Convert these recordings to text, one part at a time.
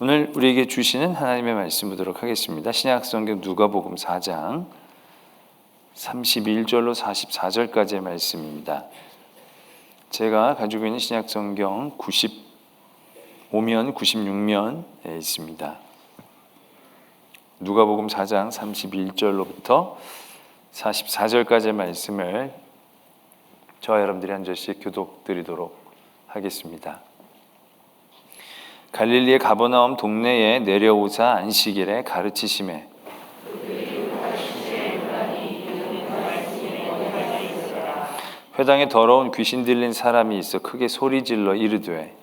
오늘 우리에게 주시는 하나님의 말씀 보도록 하겠습니다. 신약성경 누가복음 4장 31절로 44절까지의 말씀입니다. 제가 가지고 있는 신약성경 95면, 96면에 있습니다. 누가복음 4장 31절로부터 44절까지의 말씀을 저와 여러분들이 한 절씩 교독드리도록 하겠습니다. 갈릴리의 가버나움 동네에 내려오사 안식일에 가르치시매 회당에 더러운 귀신 들린 사람이 있어 크게 소리질러 이르되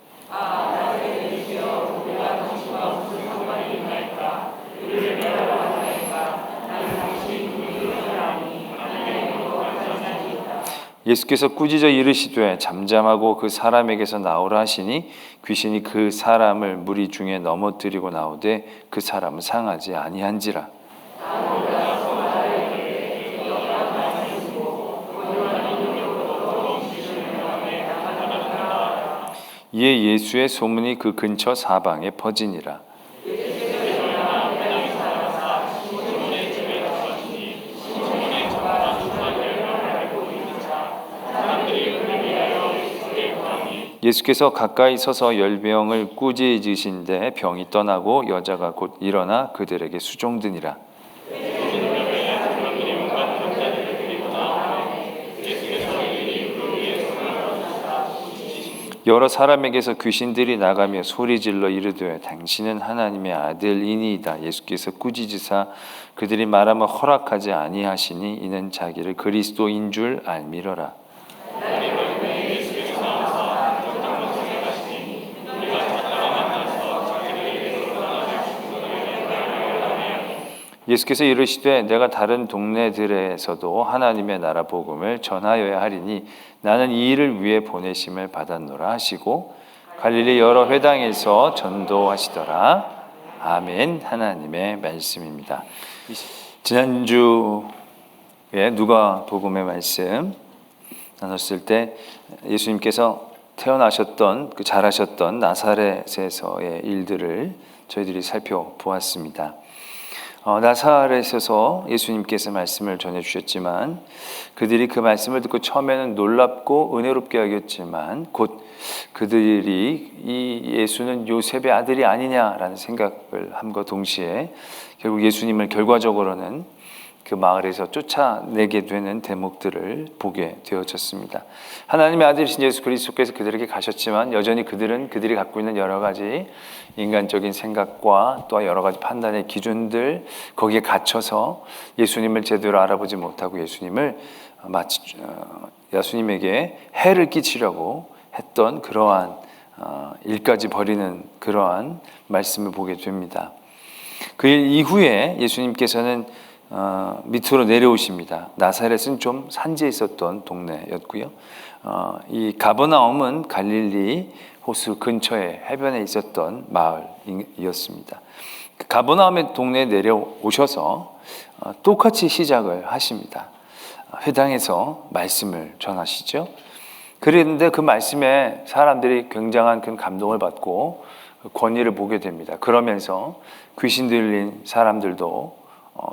예수께서 꾸짖어 이르시되 잠잠하고 그 사람에게서 나오라 하시니 귀신이 그 사람을 무리 중에 넘어뜨리고 나오되 그 사람은 상하지 아니한지라. 이에 예수의 소문이 그 근처 사방에 퍼지니라. 예수께서 가까이 서서 열병을 꾸짖으신데 병이 떠나고 여자가 곧 일어나 그들에게 수종드니라. 여러 사람에게서 귀신들이 나가며 소리질러 이르되 당신은 하나님의 아들이니이다. 예수께서 꾸짖으사 그들이 말하면 허락하지 아니하시니 이는 자기를 그리스도인 줄 알미러라. 예수께서 이르시되 내가 다른 동네들에서도 하나님의 나라 복음을 전하여야 하리니 나는 이 일을 위해 보내심을 받았노라 하시고 갈릴리 여러 회당에서 전도하시더라. 아멘. 하나님의 말씀입니다. 지난주에 누가복음의 말씀 나눴을 때 예수님께서 태어나셨던 자라셨던 나사렛에서의 일들을 저희들이 살펴보았습니다. 나사렛에서 예수님께서 말씀을 전해주셨지만 그들이 그 말씀을 듣고 처음에는 놀랍고 은혜롭게 여겼지만 곧 그들이 이 예수는 요셉의 아들이 아니냐라는 생각을 함과 동시에 결국 예수님을 결과적으로는 그 마을에서 쫓아내게 되는 대목들을 보게 되어졌습니다. 하나님의 아들이신 예수 그리스도께서 그들에게 가셨지만 여전히 그들이 갖고 있는 여러 가지 인간적인 생각과 또 여러 가지 판단의 기준들 거기에 갇혀서 예수님을 제대로 알아보지 못하고 예수님에게 해를 끼치려고 했던 그러한 일까지 벌이는 그러한 말씀을 보게 됩니다. 그 일 이후에 예수님께서는 밑으로 내려오십니다. 나사렛은 좀 산지에 있었던 동네였고요. 이 가버나움은 갈릴리 호수 근처에 해변에 있었던 마을이었습니다. 가버나움의 동네에 내려오셔서 똑같이 시작을 하십니다. 회당에서 말씀을 전하시죠. 그랬는데 그 말씀에 사람들이 굉장한 그 감동을 받고 권위를 보게 됩니다. 그러면서 귀신 들린 사람들도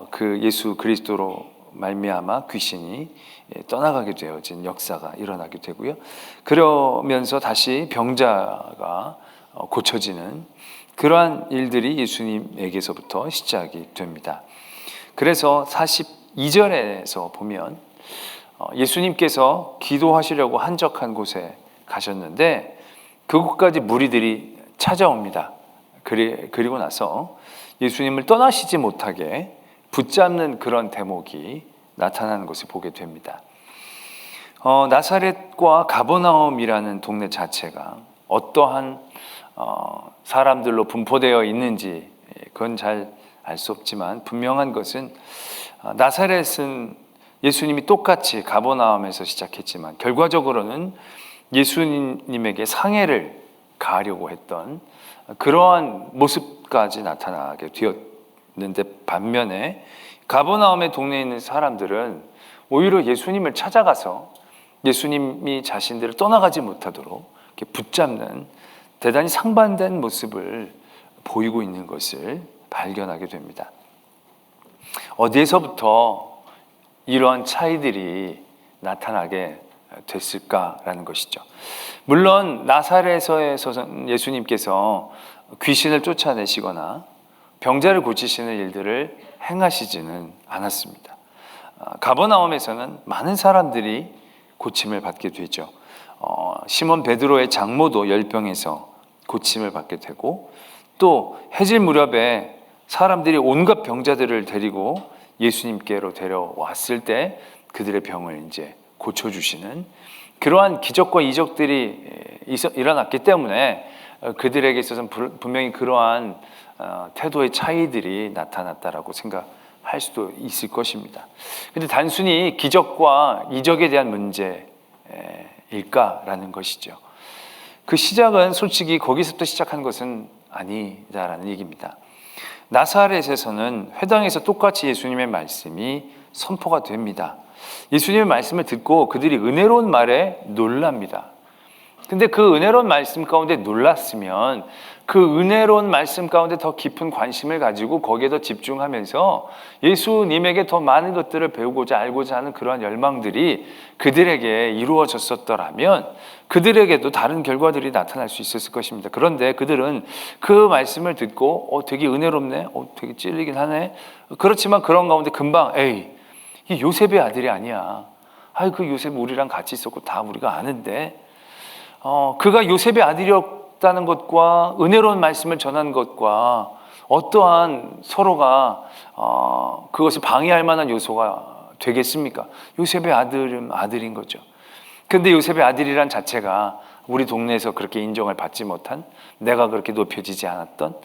그 예수 그리스도로 말미암아 귀신이 떠나가게 되어진 역사가 일어나게 되고요. 그러면서 다시 병자가 고쳐지는 그러한 일들이 예수님에게서부터 시작이 됩니다. 그래서 42절에서 보면 예수님께서 기도하시려고 한적한 곳에 가셨는데 그곳까지 무리들이 찾아옵니다. 그리고 나서 예수님을 떠나시지 못하게 붙잡는 그런 대목이 나타나는 것을 보게 됩니다. 나사렛과 가버나움이라는 동네 자체가 어떠한 사람들로 분포되어 있는지 그건 잘 알 수 없지만 분명한 것은 나사렛은 예수님이 똑같이 가버나움에서 시작했지만 결과적으로는 예수님에게 상해를 가하려고 했던 그러한 모습까지 나타나게 되었는데 반면에 가버나움의 동네에 있는 사람들은 오히려 예수님을 찾아가서 예수님이 자신들을 떠나가지 못하도록 이렇게 붙잡는 대단히 상반된 모습을 보이고 있는 것을 발견하게 됩니다. 어디에서부터 이러한 차이들이 나타나게 됐을까라는 것이죠. 물론 나사렛에서 예수님께서 귀신을 쫓아내시거나 병자를 고치시는 일들을 행하시지는 않았습니다. 가버나움에서는 많은 사람들이 고침을 받게 되죠. 시몬 베드로의 장모도 열병에서 고침을 받게 되고, 또 해질 무렵에 사람들이 온갖 병자들을 데리고 예수님께로 데려왔을 때 그들의 병을 이제 고쳐주시는 그러한 기적과 이적들이 일어났기 때문에 그들에게 있어서는 분명히 그러한 태도의 차이들이 나타났다라고 생각할 수도 있을 것입니다. 그런데 단순히 기적과 이적에 대한 문제일까라는 것이죠. 그 시작은 솔직히 거기서부터 시작한 것은 아니다라는 얘기입니다. 나사렛에서는 회당에서 똑같이 예수님의 말씀이 선포가 됩니다. 예수님의 말씀을 듣고 그들이 은혜로운 말에 놀랍니다. 근데 그 은혜로운 말씀 가운데 놀랐으면 그 은혜로운 말씀 가운데 더 깊은 관심을 가지고 거기에 더 집중하면서 예수님에게 더 많은 것들을 배우고자 알고자 하는 그러한 열망들이 그들에게 이루어졌었더라면 그들에게도 다른 결과들이 나타날 수 있었을 것입니다. 그런데 그들은 그 말씀을 듣고 되게 은혜롭네, 되게 찔리긴 하네. 그렇지만 그런 가운데 금방 이 요셉의 아들이 아니야. 그 요셉 우리랑 같이 있었고 다 우리가 아는데 그가 요셉의 아들이었다는 것과 은혜로운 말씀을 전한 것과 어떠한 서로가 그것을 방해할 만한 요소가 되겠습니까? 요셉의 아들은 아들인 거죠. 근데 요셉의 아들이란 자체가 우리 동네에서 그렇게 인정을 받지 못한, 내가 그렇게 높여지지 않았던,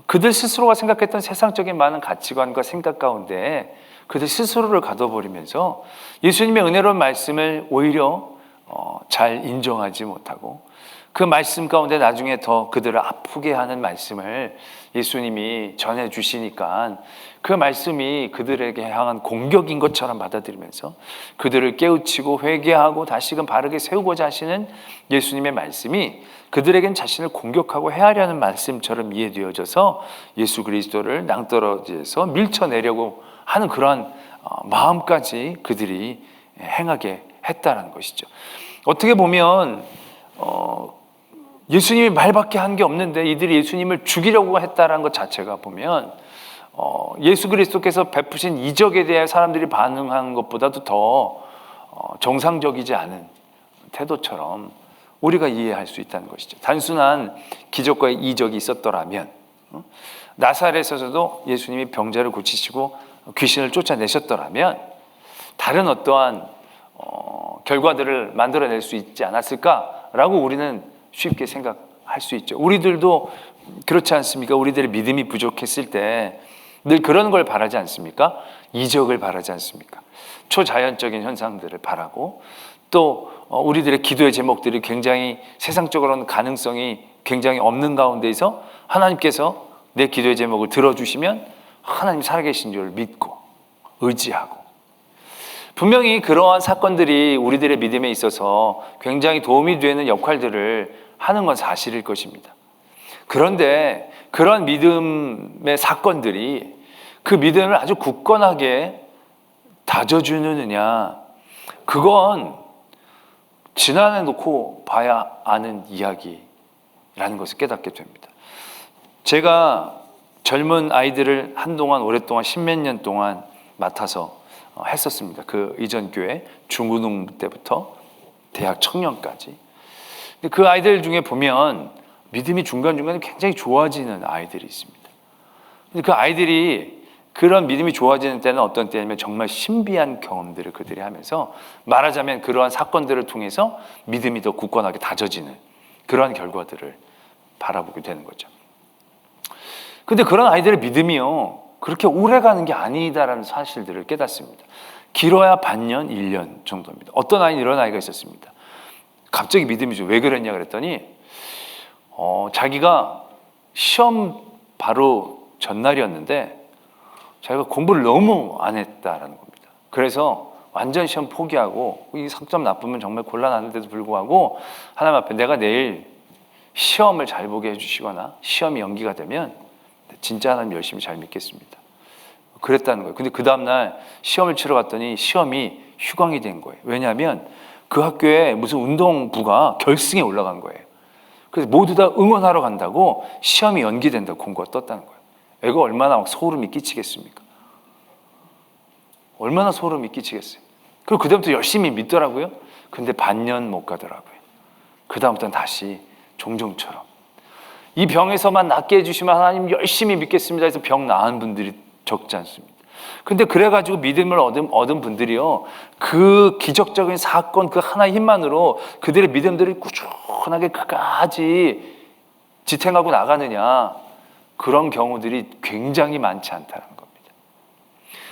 그들 스스로가 생각했던 세상적인 많은 가치관과 생각 가운데 그들 스스로를 가둬버리면서 예수님의 은혜로운 말씀을 오히려 잘 인정하지 못하고 그 말씀 가운데 나중에 더 그들을 아프게 하는 말씀을 예수님이 전해주시니까 그 말씀이 그들에게 향한 공격인 것처럼 받아들이면서 그들을 깨우치고 회개하고 다시금 바르게 세우고자 하시는 예수님의 말씀이 그들에겐 자신을 공격하고 해하려는 말씀처럼 이해되어져서 예수 그리스도를 낭떠러지에서 밀쳐내려고 하는 그러한 마음까지 그들이 행하게 했다는 것이죠. 어떻게 보면 예수님이 말밖에 한 게 없는데 이들이 예수님을 죽이려고 했다는 것 자체가 보면 예수 그리스도께서 베푸신 이적에 대해 사람들이 반응한 것보다도 더 정상적이지 않은 태도처럼 우리가 이해할 수 있다는 것이죠. 단순한 기적과 이적이 있었더라면 나사렛에서도 예수님이 병자를 고치시고 귀신을 쫓아내셨더라면 다른 어떠한 결과들을 만들어낼 수 있지 않았을까라고 우리는 쉽게 생각할 수 있죠. 우리들도 그렇지 않습니까? 우리들의 믿음이 부족했을 때 늘 그런 걸 바라지 않습니까? 이적을 바라지 않습니까? 초자연적인 현상들을 바라고 또 우리들의 기도의 제목들이 굉장히 세상적으로는 가능성이 굉장히 없는 가운데에서 하나님께서 내 기도의 제목을 들어주시면 하나님 살아계신 줄 믿고 의지하고 분명히 그러한 사건들이 우리들의 믿음에 있어서 굉장히 도움이 되는 역할들을 하는 건 사실일 것입니다. 그런데 그런 믿음의 사건들이 그 믿음을 아주 굳건하게 다져주느냐, 그건 지난해 놓고 봐야 아는 이야기라는 것을 깨닫게 됩니다. 제가 젊은 아이들을 한동안 오랫동안 10몇 년 동안 맡아서 했었습니다. 그 이전 교회 중고등 때부터 대학 청년까지. 그 아이들 중에 보면 믿음이 중간중간에 굉장히 좋아지는 아이들이 있습니다. 근데 그 아이들이 그런 믿음이 좋아지는 때는 어떤 때냐면 정말 신비한 경험들을 그들이 하면서 말하자면 그러한 사건들을 통해서 믿음이 더 굳건하게 다져지는 그러한 결과들을 바라보게 되는 거죠. 근데 그런 아이들의 믿음이요 그렇게 오래 가는 게 아니다라는 사실들을 깨닫습니다. 길어야 반년, 1년 정도입니다. 어떤 아이는 이런 아이가 있었습니다. 갑자기 믿음이 좀 왜 그랬냐 그랬더니 자기가 시험 바로 전날이었는데 자기가 공부를 너무 안 했다라는 겁니다. 그래서 완전 시험 포기하고 이 성점 나쁘면 정말 곤란한데도 불구하고 하나님 앞에 내가 내일 시험을 잘 보게 해주시거나 시험이 연기가 되면 진짜 하나님 열심히 잘 믿겠습니다. 그랬다는 거예요. 근데 그 다음날 시험을 치러 갔더니 시험이 휴강이 된 거예요. 왜냐하면 그 학교에 무슨 운동부가 결승에 올라간 거예요. 그래서 모두 다 응원하러 간다고 시험이 연기된다고 공고가 떴다는 거예요. 이거 얼마나 막 소름이 끼치겠습니까? 얼마나 소름이 끼치겠어요. 그리고 그다음부터 열심히 믿더라고요. 근데 반년 못 가더라고요. 그다음부터는 다시 종종처럼 이 병에서만 낫게 해주시면 하나님 열심히 믿겠습니다 해서 병 나은 분들이 적지 않습니다. 근데 그래가지고 믿음을 얻은 분들이요, 그 기적적인 사건 그 하나의 힘만으로 그들의 믿음들이 꾸준하게 끝까지 지탱하고 나가느냐, 그런 경우들이 굉장히 많지 않다는 겁니다.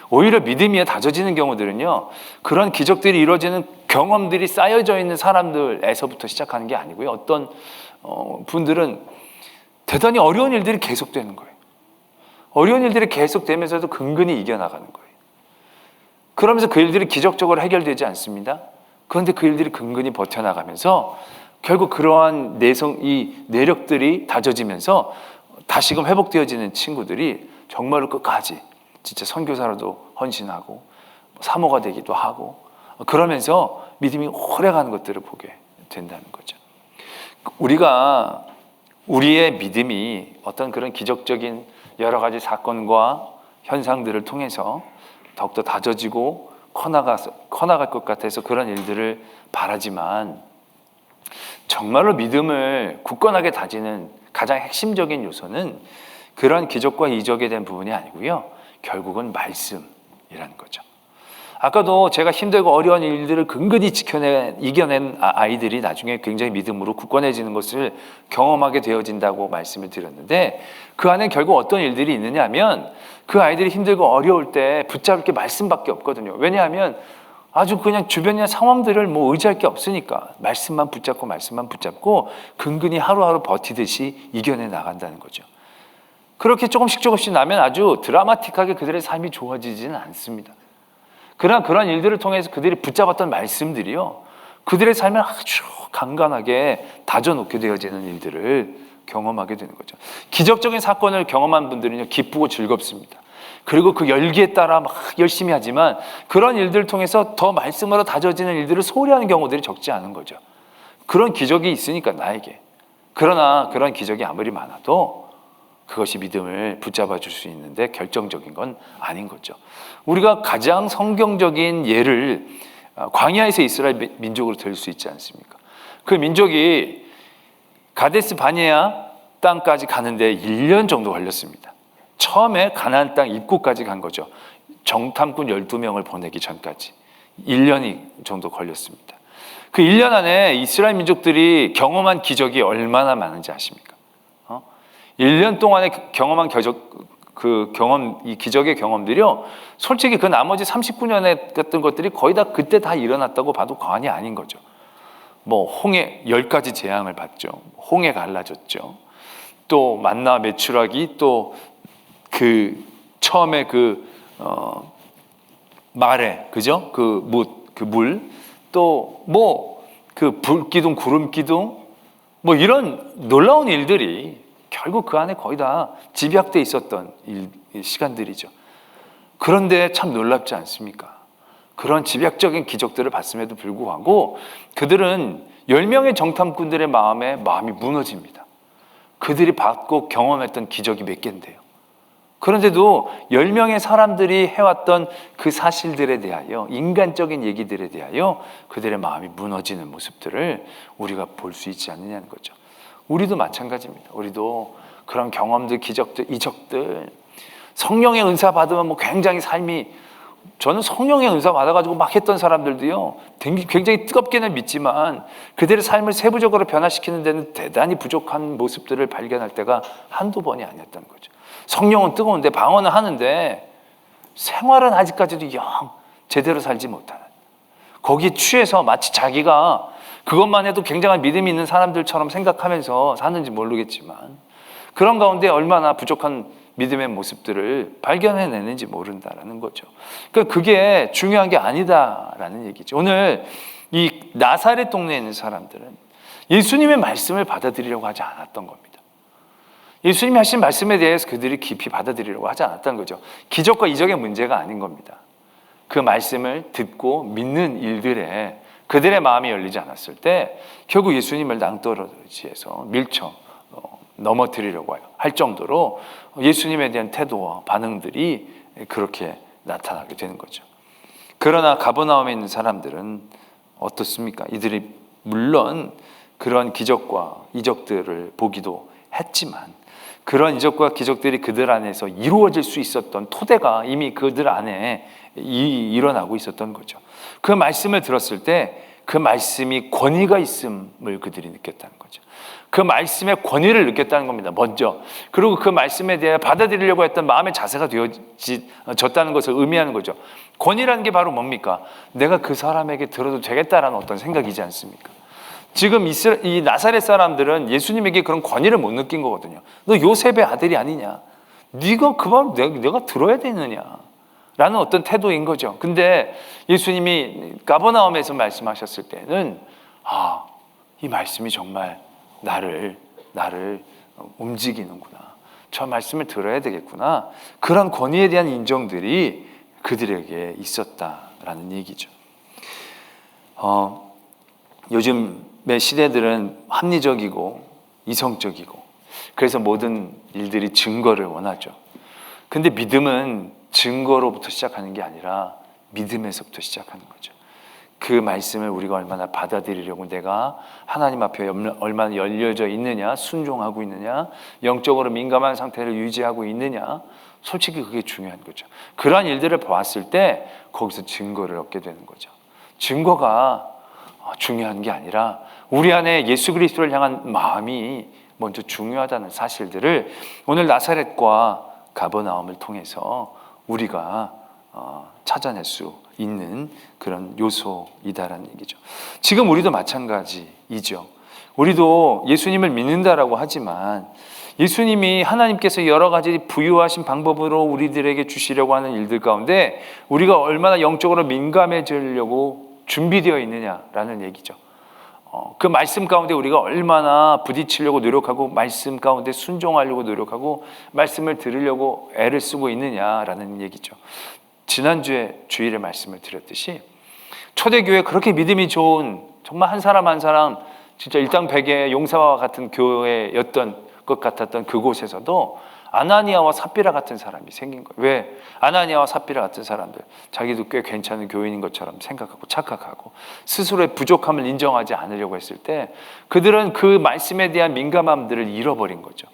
오히려 믿음이 다져지는 경우들은요, 그런 기적들이 이루어지는 경험들이 쌓여져 있는 사람들에서부터 시작하는 게 아니고요, 어떤 분들은 대단히 어려운 일들이 계속되는 거예요. 어려운 일들이 계속되면서도 근근히 이겨나가는 거예요. 그러면서 그 일들이 기적적으로 해결되지 않습니다. 그런데 그 일들이 근근히 버텨나가면서 결국 그러한 이 내력들이 다져지면서 다시금 회복되어지는 친구들이 정말로 끝까지 진짜 선교사로도 헌신하고 사모가 되기도 하고, 그러면서 믿음이 오래가는 것들을 보게 된다는 거죠. 우리가 우리의 믿음이 어떤 그런 기적적인 여러 가지 사건과 현상들을 통해서 더욱더 다져지고 커나갈 것 같아서 그런 일들을 바라지만, 정말로 믿음을 굳건하게 다지는 가장 핵심적인 요소는 그런 기적과 이적에 대한 부분이 아니고요, 결국은 말씀이라는 거죠. 아까도 제가 힘들고 어려운 일들을 근근히 이겨낸 아이들이 나중에 굉장히 믿음으로 굳건해지는 것을 경험하게 되어진다고 말씀을 드렸는데, 그 안에 결국 어떤 일들이 있느냐 하면 그 아이들이 힘들고 어려울 때 붙잡을 게 말씀밖에 없거든요. 왜냐하면 아주 그냥 주변의 상황들을 의지할 게 없으니까 말씀만 붙잡고 근근히 하루하루 버티듯이 이겨내 나간다는 거죠. 그렇게 조금씩 나면 아주 드라마틱하게 그들의 삶이 좋아지지는 않습니다. 그러나 그런 일들을 통해서 그들이 붙잡았던 말씀들이요, 그들의 삶을 아주 강건하게 다져놓게 되어지는 일들을 경험하게 되는 거죠. 기적적인 사건을 경험한 분들은요, 기쁘고 즐겁습니다. 그리고 그 열기에 따라 막 열심히 하지만 그런 일들을 통해서 더 말씀으로 다져지는 일들을 소홀히 하는 경우들이 적지 않은 거죠. 그런 기적이 있으니까 나에게. 그러나 그런 기적이 아무리 많아도 그것이 믿음을 붙잡아 줄 수 있는데 결정적인 건 아닌 거죠. 우리가 가장 성경적인 예를 광야에서 이스라엘 민족으로 들 수 있지 않습니까? 그 민족이 가데스 바네아 땅까지 가는데 1년 정도 걸렸습니다. 처음에 가나안 땅 입구까지 간 거죠. 정탐꾼 12명을 보내기 전까지 1년 정도 걸렸습니다. 그 1년 안에 이스라엘 민족들이 경험한 기적이 얼마나 많은지 아십니까? 1년 동안에 경험한 이 기적의 경험들이요, 솔직히 그 나머지 39년에 같은 것들이 거의 다 그때 다 일어났다고 봐도 과언이 아닌 거죠. 홍해 10가지 재앙을 봤죠. 홍해 갈라졌죠. 또 만나 메추라기, 또 처음에 말에, 그죠? 물, 또 불기둥, 구름기둥, 이런 놀라운 일들이 결국 그 안에 거의 다 집약돼 있었던 시간들이죠. 그런데 참 놀랍지 않습니까? 그런 집약적인 기적들을 봤음에도 불구하고 그들은 10명의 정탐꾼들의 마음이 무너집니다. 그들이 받고 경험했던 기적이 몇 개인데요. 그런데도 10명의 사람들이 해왔던 그 사실들에 대하여, 인간적인 얘기들에 대하여 그들의 마음이 무너지는 모습들을 우리가 볼 수 있지 않느냐는 거죠. 우리도 마찬가지입니다. 우리도 그런 경험들, 기적들, 이적들, 성령의 은사 받으면 굉장히 삶이, 저는 성령의 은사 받아가지고 막 했던 사람들도요, 굉장히 뜨겁게는 믿지만 그들의 삶을 세부적으로 변화시키는 데는 대단히 부족한 모습들을 발견할 때가 한두 번이 아니었다는 거죠. 성령은 뜨거운데 방언은 하는데 생활은 아직까지도 영 제대로 살지 못하는, 거기에 취해서 마치 자기가 그것만 해도 굉장한 믿음이 있는 사람들처럼 생각하면서 사는지 모르겠지만 그런 가운데 얼마나 부족한 믿음의 모습들을 발견해내는지 모른다라는 거죠. 그러니까 그게 중요한 게 아니다라는 얘기죠. 오늘 이 나사렛 동네에 있는 사람들은 예수님의 말씀을 받아들이려고 하지 않았던 겁니다. 예수님이 하신 말씀에 대해서 그들이 깊이 받아들이려고 하지 않았던 거죠. 기적과 이적의 문제가 아닌 겁니다. 그 말씀을 듣고 믿는 일들에 그들의 마음이 열리지 않았을 때 결국 예수님을 낭떠러지에서 밀쳐 넘어뜨리려고 할 정도로 예수님에 대한 태도와 반응들이 그렇게 나타나게 되는 거죠. 그러나 가버나움에 있는 사람들은 어떻습니까? 이들이 물론 그런 기적과 이적들을 보기도 했지만 그런 이적과 기적들이 그들 안에서 이루어질 수 있었던 토대가 이미 그들 안에 일어나고 있었던 거죠. 그 말씀을 들었을 때 그 말씀이 권위가 있음을 그들이 느꼈다는 거죠. 그 말씀의 권위를 느꼈다는 겁니다. 먼저. 그리고 그 말씀에 대해 받아들이려고 했던 마음의 자세가 되어졌다는 것을 의미하는 거죠. 권위라는 게 바로 뭡니까? 내가 그 사람에게 들어도 되겠다라는 어떤 생각이지 않습니까? 지금 이 나사렛 사람들은 예수님에게 그런 권위를 못 느낀 거거든요. 너 요셉의 아들이 아니냐? 네가 그 말 내가 들어야 되느냐? 라는 어떤 태도인 거죠. 근데 예수님이 가버나움에서 말씀하셨을 때는 이 말씀이 정말 나를 움직이는구나. 저 말씀을 들어야 되겠구나. 그런 권위에 대한 인정들이 그들에게 있었다라는 얘기죠. 요즘의 시대들은 합리적이고 이성적이고 그래서 모든 일들이 증거를 원하죠. 근데 믿음은 증거로부터 시작하는 게 아니라 믿음에서부터 시작하는 거죠. 그 말씀을 우리가 얼마나 받아들이려고 내가 하나님 앞에 얼마나 열려져 있느냐, 순종하고 있느냐, 영적으로 민감한 상태를 유지하고 있느냐, 솔직히 그게 중요한 거죠. 그러한 일들을 보았을 때 거기서 증거를 얻게 되는 거죠. 증거가 중요한 게 아니라 우리 안에 예수 그리스도를 향한 마음이 먼저 중요하다는 사실들을 오늘 나사렛과 가버나움을 통해서 우리가 찾아낼 수 있는 그런 요소이다라는 얘기죠. 지금 우리도 마찬가지이죠. 우리도 예수님을 믿는다라고 하지만 예수님이 하나님께서 여러 가지 부유하신 방법으로 우리들에게 주시려고 하는 일들 가운데 우리가 얼마나 영적으로 민감해지려고 준비되어 있느냐라는 얘기죠. 그 말씀 가운데 우리가 얼마나 부딪히려고 노력하고 말씀 가운데 순종하려고 노력하고 말씀을 들으려고 애를 쓰고 있느냐라는 얘기죠. 지난주에 주일에 말씀을 드렸듯이 초대교회 그렇게 믿음이 좋은 정말 한 사람 한 사람 진짜 일당백의 용사와 같은 교회였던 것 같았던 그곳에서도 아나니아와 삽비라 같은 사람이 생긴 거예요. 왜? 아나니아와 삽비라 같은 사람들 자기도 꽤 괜찮은 교인인 것처럼 생각하고 착각하고 스스로의 부족함을 인정하지 않으려고 했을 때 그들은 그 말씀에 대한 민감함들을 잃어버린 거죠.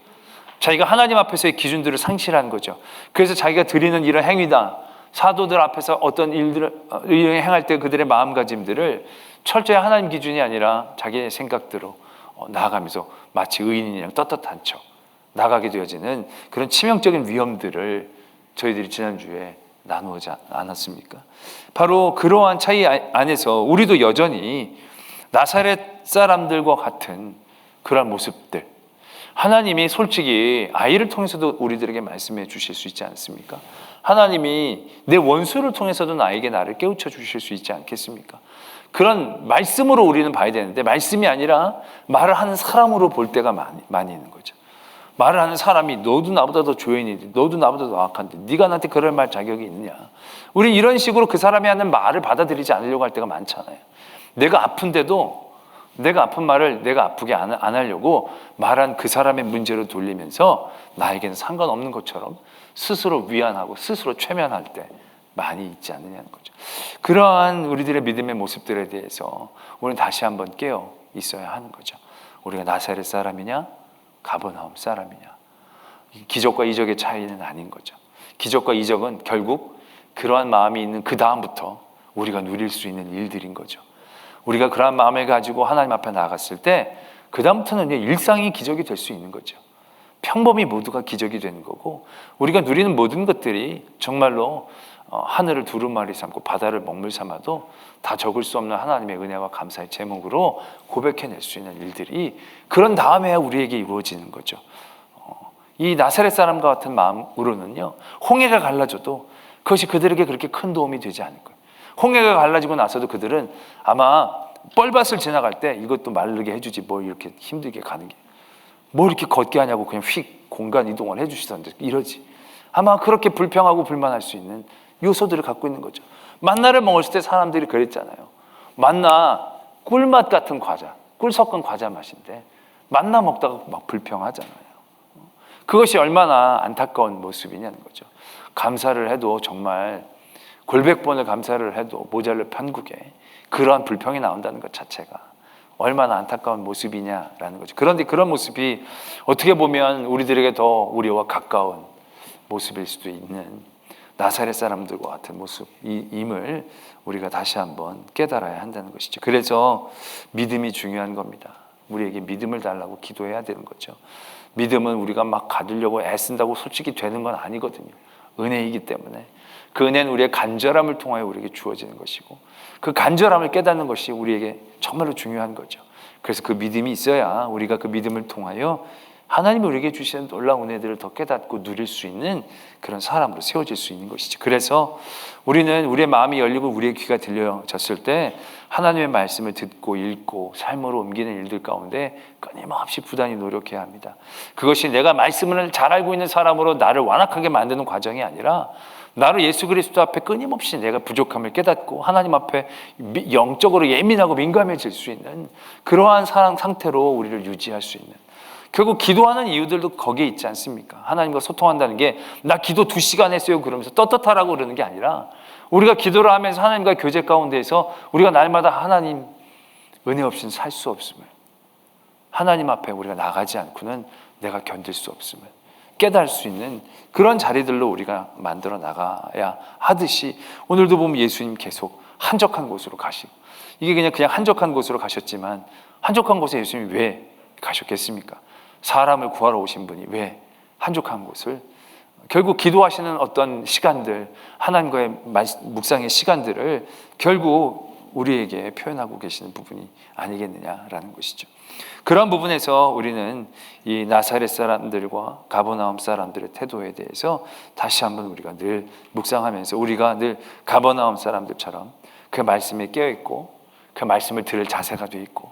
자기가 하나님 앞에서의 기준들을 상실한 거죠. 그래서 자기가 드리는 이런 행위다 사도들 앞에서 어떤 일들을 행할 때 그들의 마음가짐들을 철저히 하나님 기준이 아니라 자기의 생각대로 나아가면서 마치 의인이랑 떳떳한 척 나가게 되어지는 그런 치명적인 위험들을 저희들이 지난주에 나누지 않았습니까? 바로 그러한 차이 안에서 우리도 여전히 나사렛 사람들과 같은 그런 모습들 하나님이 솔직히 아이를 통해서도 우리들에게 말씀해 주실 수 있지 않습니까? 하나님이 내 원수를 통해서도 나에게 나를 깨우쳐 주실 수 있지 않겠습니까? 그런 말씀으로 우리는 봐야 되는데 말씀이 아니라 말을 하는 사람으로 볼 때가 많이 있는 거죠. 말을 하는 사람이 너도 나보다 더 조인이지 너도 나보다 더 악한데 네가 나한테 그럴 말 자격이 있느냐. 우리 이런 식으로 그 사람이 하는 말을 받아들이지 않으려고 할 때가 많잖아요. 내가 아픈데도 내가 아픈 말을 내가 아프게 안 하려고 말한 그 사람의 문제로 돌리면서 나에게는 상관없는 것처럼 스스로 위안하고 스스로 최면할 때 많이 있지 않느냐는 거죠. 그러한 우리들의 믿음의 모습들에 대해서 우리는 다시 한번 깨어 있어야 하는 거죠. 우리가 나사렛 사람이냐 가버나움 사람이냐. 기적과 이적의 차이는 아닌 거죠. 기적과 이적은 결국 그러한 마음이 있는 그 다음부터 우리가 누릴 수 있는 일들인 거죠. 우리가 그러한 마음을 가지고 하나님 앞에 나아갔을 때 그 다음부터는 일상이 기적이 될 수 있는 거죠. 평범이 모두가 기적이 되는 거고 우리가 누리는 모든 것들이 정말로 하늘을 두루마리 삼고 바다를 먹물 삼아도 다 적을 수 없는 하나님의 은혜와 감사의 제목으로 고백해낼 수 있는 일들이 그런 다음에 우리에게 이루어지는 거죠. 이 나사렛 사람과 같은 마음으로는요 홍해가 갈라져도 그것이 그들에게 그렇게 큰 도움이 되지 않을 거예요. 홍해가 갈라지고 나서도 그들은 아마 뻘밭을 지나갈 때 이것도 마르게 해주지 뭐 이렇게 힘들게 가는 게 뭐 이렇게 걷게 하냐고 그냥 휙 공간 이동을 해주시던데 이러지. 아마 그렇게 불평하고 불만할 수 있는 요소들을 갖고 있는 거죠. 만나를 먹었을 때 사람들이 그랬잖아요. 만나 꿀맛 같은 과자, 꿀 섞은 과자 맛인데 만나 먹다가 막 불평하잖아요. 그것이 얼마나 안타까운 모습이냐는 거죠. 감사를 해도 정말 골백 번을 감사를 해도 모자를 편국에 그러한 불평이 나온다는 것 자체가 얼마나 안타까운 모습이냐라는 거죠. 그런데 그런 모습이 어떻게 보면 우리들에게 더 우리와 가까운 모습일 수도 있는 나사렛 사람들과 같은 모습임을 우리가 다시 한번 깨달아야 한다는 것이죠. 그래서 믿음이 중요한 겁니다. 우리에게 믿음을 달라고 기도해야 되는 거죠. 믿음은 우리가 막 가지려고 애쓴다고 솔직히 되는 건 아니거든요. 은혜이기 때문에 그 은혜는 우리의 간절함을 통하여 우리에게 주어지는 것이고 그 간절함을 깨닫는 것이 우리에게 정말로 중요한 거죠. 그래서 그 믿음이 있어야 우리가 그 믿음을 통하여 하나님이 우리에게 주시는 놀라운 은혜들을 더 깨닫고 누릴 수 있는 그런 사람으로 세워질 수 있는 것이죠. 그래서 우리는 우리의 마음이 열리고 우리의 귀가 들려졌을 때 하나님의 말씀을 듣고 읽고 삶으로 옮기는 일들 가운데 끊임없이 부단히 노력해야 합니다. 그것이 내가 말씀을 잘 알고 있는 사람으로 나를 완악하게 만드는 과정이 아니라 나로 예수 그리스도 앞에 끊임없이 내가 부족함을 깨닫고 하나님 앞에 영적으로 예민하고 민감해질 수 있는 그러한 상태로 우리를 유지할 수 있는, 결국 기도하는 이유들도 거기에 있지 않습니까? 하나님과 소통한다는 게 나 기도 2시간 했어요 그러면서 떳떳하라고 그러는 게 아니라 우리가 기도를 하면서 하나님과 교제 가운데에서 우리가 날마다 하나님 은혜 없이는 살 수 없음을, 하나님 앞에 우리가 나가지 않고는 내가 견딜 수 없음을 깨달을 수 있는 그런 자리들로 우리가 만들어 나가야 하듯이 오늘도 보면 예수님 계속 한적한 곳으로 가시고, 이게 그냥 한적한 곳으로 가셨지만 한적한 곳에 예수님이 왜 가셨겠습니까? 사람을 구하러 오신 분이 왜 한적한 곳을, 결국 기도하시는 어떤 시간들, 하나님과의 묵상의 시간들을 결국 우리에게 표현하고 계시는 부분이 아니겠느냐라는 것이죠. 그런 부분에서 우리는 이 나사렛 사람들과 가버나움 사람들의 태도에 대해서 다시 한번 우리가 늘 묵상하면서 우리가 늘 가버나움 사람들처럼 그 말씀에 깨어있고 그 말씀을 들을 자세가 돼 있고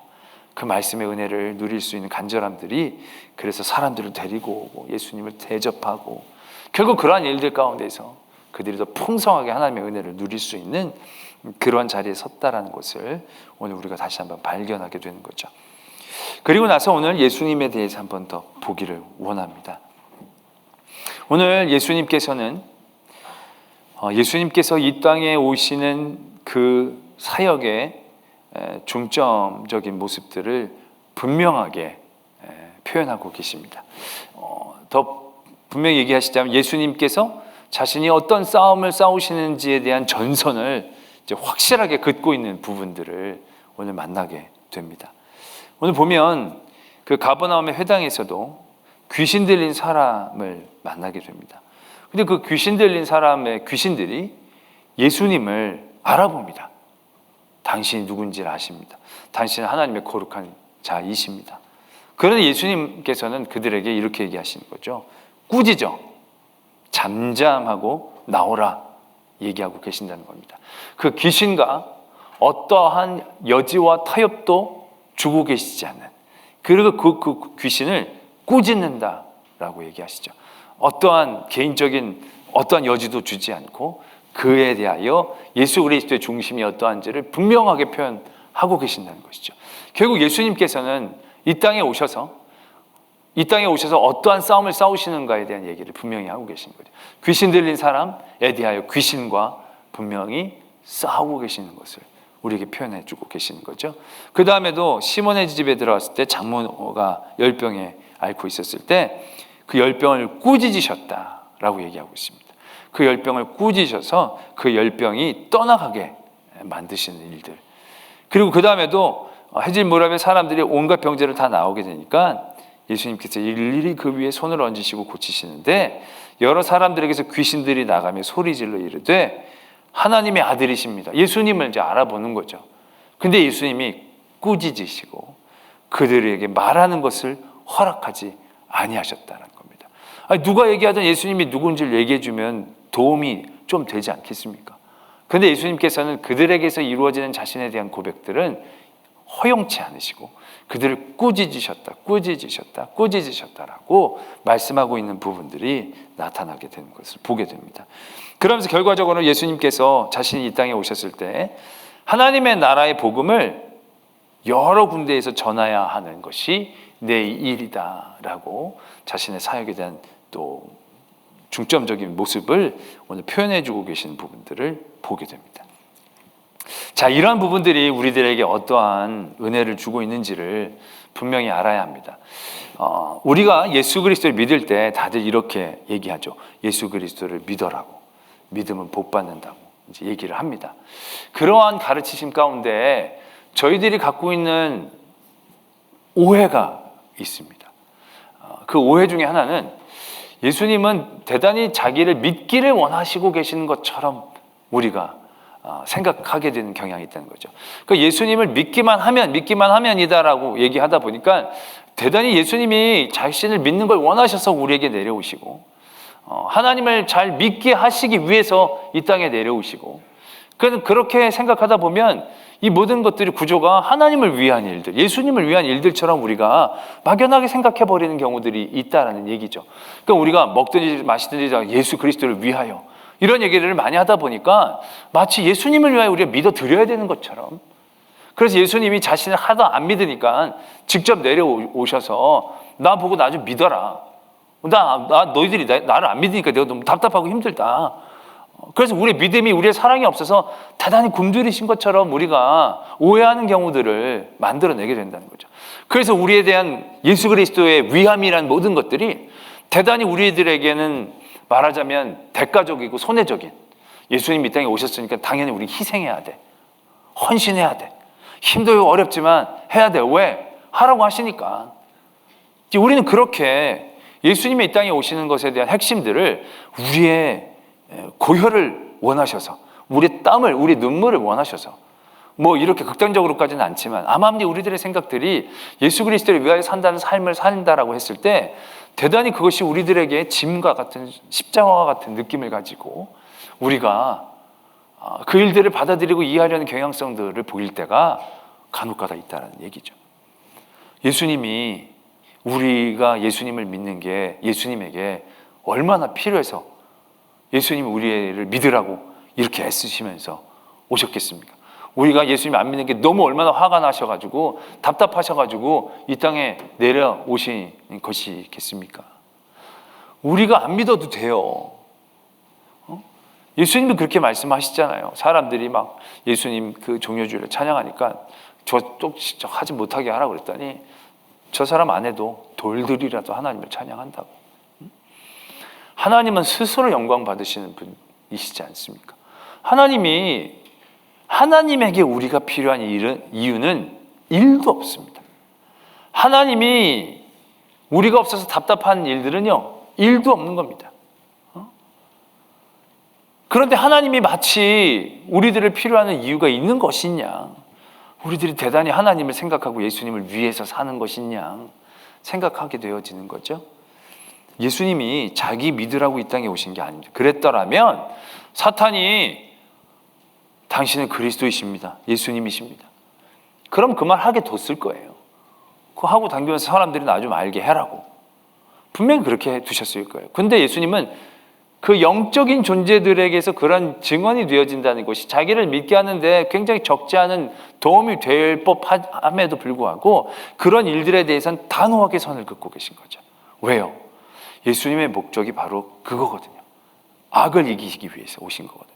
그 말씀의 은혜를 누릴 수 있는 간절함들이, 그래서 사람들을 데리고 오고 예수님을 대접하고 결국 그러한 일들 가운데서 그들이 더 풍성하게 하나님의 은혜를 누릴 수 있는 그런 자리에 섰다라는 것을 오늘 우리가 다시 한번 발견하게 되는 거죠. 그리고 나서 오늘 예수님에 대해서 한번 더 보기를 원합니다. 오늘 예수님께서 이 땅에 오시는 그 사역의 중점적인 모습들을 분명하게 표현하고 계십니다. 더 분명히 얘기하시자면 예수님께서 자신이 어떤 싸움을 싸우시는지에 대한 전선을 이제 확실하게 긋고 있는 부분들을 오늘 만나게 됩니다. 오늘 보면 그 가버나움의 회당에서도 귀신 들린 사람을 만나게 됩니다. 근데 그 귀신 들린 사람의 귀신들이 예수님을 알아봅니다. 당신이 누군지를 아십니다. 당신은 하나님의 거룩한 자이십니다. 그런데 예수님께서는 그들에게 이렇게 얘기하시는 거죠. 꾸짖어 잠잠하고 나오라 얘기하고 계신다는 겁니다. 그 귀신과 어떠한 여지와 타협도 주고 계시지 않는, 그리고 그 귀신을 꾸짖는다라고 얘기하시죠. 어떠한 개인적인 어떠한 여지도 주지 않고 그에 대하여 예수 그리스도의 중심이 어떠한지를 분명하게 표현하고 계신다는 것이죠. 결국 예수님께서는 이 땅에 오셔서 어떠한 싸움을 싸우시는가에 대한 얘기를 분명히 하고 계신 거죠. 귀신 들린 사람에 대하여 귀신과 분명히 싸우고 계시는 것을 우리에게 표현해 주고 계시는 거죠. 그 다음에도 시몬의 집에 들어갔을 때 장모가 열병에 앓고 있었을 때 그 열병을 꾸짖으셨다라고 얘기하고 있습니다. 그 열병을 꾸짖으셔서 그 열병이 떠나가게 만드시는 일들. 그리고 그 다음에도 해질 무렵에 사람들이 온갖 병제를 다 나오게 되니까 예수님께서 일일이 그 위에 손을 얹으시고 고치시는데, 여러 사람들에게서 귀신들이 나가며 소리질러 이르되 하나님의 아들이십니다. 예수님을 이제 알아보는 거죠. 근데 예수님이 꾸짖으시고 그들에게 말하는 것을 허락하지 아니하셨다는 겁니다. 아니, 누가 얘기하든 예수님이 누군지를 얘기해 주면 도움이 좀 되지 않겠습니까? 근데 예수님께서는 그들에게서 이루어지는 자신에 대한 고백들은 허용치 않으시고 그들을 꾸짖으셨다라고 말씀하고 있는 부분들이 나타나게 되는 것을 보게 됩니다. 그러면서 결과적으로 예수님께서 자신이 이 땅에 오셨을 때 하나님의 나라의 복음을 여러 군데에서 전해야 하는 것이 내 일이다라고 자신의 사역에 대한 또 중점적인 모습을 오늘 표현해주고 계시는 부분들을 보게 됩니다. 자, 이러한 부분들이 우리들에게 어떠한 은혜를 주고 있는지를 분명히 알아야 합니다. 우리가 예수 그리스도를 믿을 때 다들 이렇게 얘기하죠. 예수 그리스도를 믿어라고. 믿으면 복 받는다고 이제 얘기를 합니다. 그러한 가르치심 가운데 저희들이 갖고 있는 오해가 있습니다. 그 오해 중에 하나는 예수님은 대단히 자기를 믿기를 원하시고 계시는 것처럼 우리가 생각하게 되는 경향이 있다는 거죠. 그러니까 예수님을 믿기만 하면이다라고 얘기하다 보니까 대단히 예수님이 자신을 믿는 걸 원하셔서 우리에게 내려오시고 하나님을 잘 믿게 하시기 위해서 이 땅에 내려오시고 그렇게 생각하다 보면 이 모든 것들이 구조가 하나님을 위한 일들, 예수님을 위한 일들처럼 우리가 막연하게 생각해버리는 경우들이 있다라는 얘기죠. 그러니까 우리가 먹든지 마시든지 예수 그리스도를 위하여 이런 얘기를 많이 하다 보니까 마치 예수님을 위하여 우리가 믿어드려야 되는 것처럼, 그래서 예수님이 자신을 하다 안 믿으니까 직접 내려오셔서 나 보고 나 좀 믿어라. 너희들이 나를 안 믿으니까 내가 너무 답답하고 힘들다. 그래서 우리의 믿음이, 우리의 사랑이 없어서 대단히 굶주리신 것처럼 우리가 오해하는 경우들을 만들어내게 된다는 거죠. 그래서 우리에 대한 예수 그리스도의 위함이란 모든 것들이 대단히 우리들에게는 말하자면 대가적이고 손해적인, 예수님 이 땅에 오셨으니까 당연히 우리 희생해야 돼, 헌신해야 돼, 힘들고 어렵지만 해야 돼. 왜? 하라고 하시니까. 우리는 그렇게 예수님의 이 땅에 오시는 것에 대한 핵심들을 우리의 고혈을 원하셔서, 우리의 땀을, 우리의 눈물을 원하셔서, 뭐 이렇게 극단적으로까지는 않지만 암암리 우리들의 생각들이 예수 그리스도를 위하여 산다는 삶을 산다라고 했을 때 대단히 그것이 우리들에게 짐과 같은, 십자가와 같은 느낌을 가지고 우리가 그 일들을 받아들이고 이해하려는 경향성들을 보일 때가 간혹가다 있다는 얘기죠. 예수님이, 우리가 예수님을 믿는 게 예수님에게 얼마나 필요해서 예수님이 우리를 믿으라고 이렇게 애쓰시면서 오셨겠습니까? 우리가 예수님 안 믿는 게 너무 얼마나 화가 나셔가지고 답답하셔가지고 이 땅에 내려오신 것이겠습니까? 우리가 안 믿어도 돼요. 예수님도 그렇게 말씀하시잖아요. 사람들이 막 예수님 그 종려주일을 찬양하니까 저 하지 못하게 하라고 그랬더니 저 사람 안 해도 돌들이라도 하나님을 찬양한다고. 하나님은 스스로 영광 받으시는 분이시지 않습니까? 하나님에게 우리가 필요한 이유는 일도 없습니다. 하나님이 우리가 없어서 답답한 일들은요, 일도 없는 겁니다. 그런데 하나님이 마치 우리들을 필요하는 이유가 있는 것이냐, 우리들이 대단히 하나님을 생각하고 예수님을 위해서 사는 것이냐 생각하게 되어지는 거죠. 예수님이 자기 믿으라고 이 땅에 오신 게 아닙니다. 그랬더라면 사탄이 당신은 그리스도이십니다, 예수님이십니다, 그럼 그 말 하게 뒀을 거예요. 그거 하고 당기면서 사람들이 나 좀 알게 해라고 분명히 그렇게 두셨을 거예요. 근데 예수님은 그 영적인 존재들에게서 그런 증언이 되어진다는 것이 자기를 믿게 하는데 굉장히 적지 않은 도움이 될 법함에도 불구하고 그런 일들에 대해서는 단호하게 선을 긋고 계신 거죠. 왜요? 예수님의 목적이 바로 그거거든요. 악을 이기시기 위해서 오신 거거든요.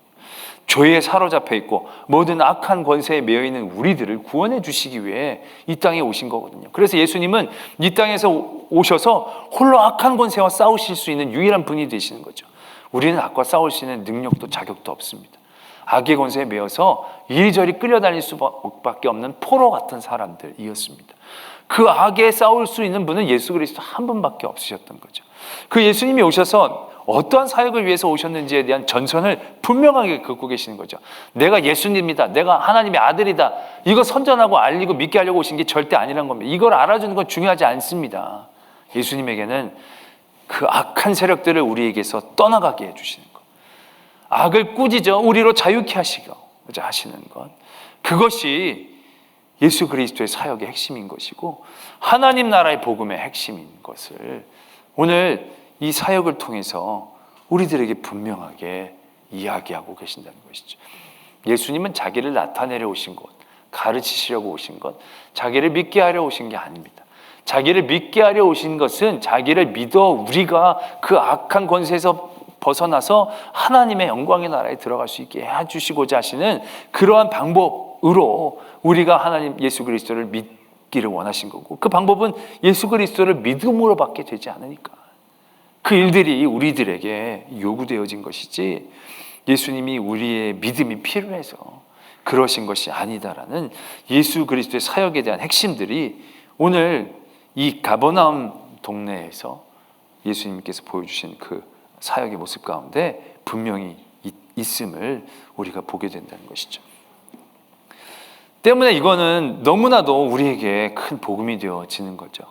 죄에 사로잡혀 있고 모든 악한 권세에 매여 있는 우리들을 구원해 주시기 위해 이 땅에 오신 거거든요. 그래서 예수님은 이 땅에서 오셔서 홀로 악한 권세와 싸우실 수 있는 유일한 분이 되시는 거죠. 우리는 악과 싸울 수 있는 능력도 자격도 없습니다. 악의 권세에 매여서 이리저리 끌려다닐 수밖에 없는 포로 같은 사람들이었습니다. 그 악에 싸울 수 있는 분은 예수 그리스도 한 분밖에 없으셨던 거죠. 그 예수님이 오셔서 어떠한 사역을 위해서 오셨는지에 대한 전선을 분명하게 긋고 계시는 거죠. 내가 예수님이다, 내가 하나님의 아들이다, 이거 선전하고 알리고 믿게 하려고 오신 게 절대 아니란 겁니다. 이걸 알아주는 건 중요하지 않습니다. 예수님에게는 그 악한 세력들을 우리에게서 떠나가게 해주시는 것, 악을 꾸짖어 우리로 자유케 하시고자 하시는 것, 그것이 예수 그리스도의 사역의 핵심인 것이고 하나님 나라의 복음의 핵심인 것을 오늘 이 사역을 통해서 우리들에게 분명하게 이야기하고 계신다는 것이죠. 예수님은 자기를 나타내려 오신 것, 가르치시려고 오신 것, 자기를 믿게 하려 오신 게 아닙니다. 자기를 믿게 하려 오신 것은 자기를 믿어 우리가 그 악한 권세에서 벗어나서 하나님의 영광의 나라에 들어갈 수 있게 해주시고자 하시는 그러한 방법으로 우리가 하나님 예수 그리스도를 믿기를 원하신 거고, 그 방법은 예수 그리스도를 믿음으로 받게 되지 않으니까 그 일들이 우리들에게 요구되어진 것이지 예수님이 우리의 믿음이 필요해서 그러신 것이 아니다라는 예수 그리스도의 사역에 대한 핵심들이 오늘 이 가버나움 동네에서 예수님께서 보여주신 그 사역의 모습 가운데 분명히 있음을 우리가 보게 된다는 것이죠. 때문에 이거는 너무나도 우리에게 큰 복음이 되어지는 거죠.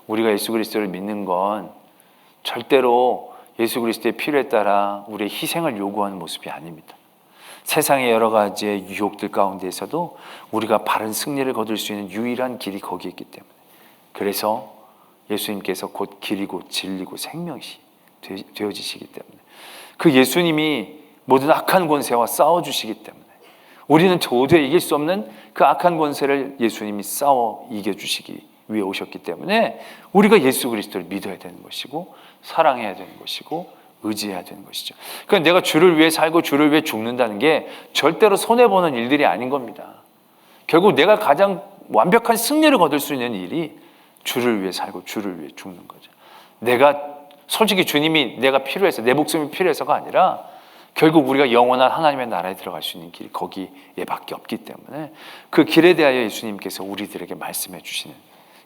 우리가 예수 그리스도를 믿는 건 절대로 예수 그리스도의 필요에 따라 우리의 희생을 요구하는 모습이 아닙니다. 세상의 여러 가지의 유혹들 가운데에서도 우리가 바른 승리를 거둘 수 있는 유일한 길이 거기에 있기 때문에, 그래서 예수님께서 곧 길이고 진리고 생명이 되어지시기 때문에, 그 예수님이 모든 악한 권세와 싸워주시기 때문에 우리는 도저히 이길 수 없는 그 악한 권세를 예수님이 싸워 이겨주시기 위해 오셨기 때문에 우리가 예수 그리스도를 믿어야 되는 것이고 사랑해야 되는 것이고 의지해야 되는 것이죠. 그러니까 내가 주를 위해 살고 주를 위해 죽는다는 게 절대로 손해보는 일들이 아닌 겁니다. 결국 내가 가장 완벽한 승리를 거둘 수 있는 일이 주를 위해 살고 주를 위해 죽는 거죠. 내가 솔직히 주님이 내가 필요해서, 내 목숨이 필요해서가 아니라 결국 우리가 영원한 하나님의 나라에 들어갈 수 있는 길이 거기에밖에 없기 때문에 그 길에 대하여 예수님께서 우리들에게 말씀해 주시는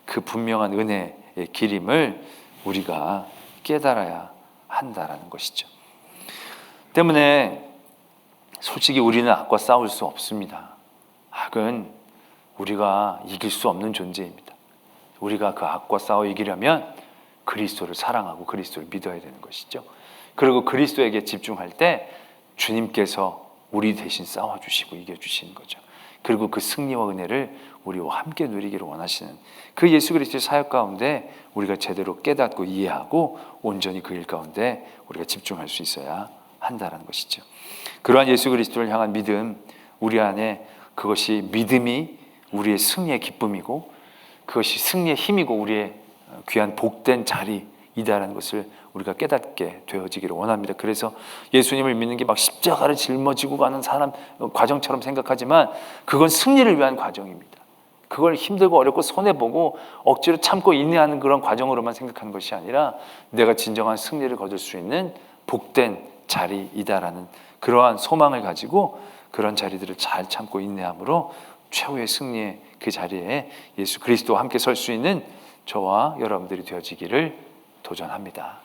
그 분명한 은혜의 길임을 우리가 깨달아야 한다라는 것이죠. 때문에 솔직히 우리는 악과 싸울 수 없습니다. 악은 우리가 이길 수 없는 존재입니다. 우리가 그 악과 싸워 이기려면 그리스도를 사랑하고 그리스도를 믿어야 되는 것이죠. 그리고 그리스도에게 집중할 때 주님께서 우리 대신 싸워주시고 이겨주시는 거죠. 그리고 그 승리와 은혜를 우리와 함께 누리기를 원하시는 그 예수 그리스도의 사역 가운데 우리가 제대로 깨닫고 이해하고 온전히 그 일 가운데 우리가 집중할 수 있어야 한다는 것이죠. 그러한 예수 그리스도를 향한 믿음, 우리 안에 그것이 믿음이 우리의 승리의 기쁨이고 그것이 승리의 힘이고 우리의 귀한 복된 자리이다라는 것을 우리가 깨닫게 되어지기를 원합니다. 그래서 예수님을 믿는 게 막 십자가를 짊어지고 가는 사람 과정처럼 생각하지만 그건 승리를 위한 과정입니다. 그걸 힘들고 어렵고 손해보고 억지로 참고 인내하는 그런 과정으로만 생각하는 것이 아니라 내가 진정한 승리를 거둘 수 있는 복된 자리이다라는 그러한 소망을 가지고 그런 자리들을 잘 참고 인내함으로 최후의 승리의 그 자리에 예수 그리스도와 함께 설 수 있는 저와 여러분들이 되어지기를 도전합니다.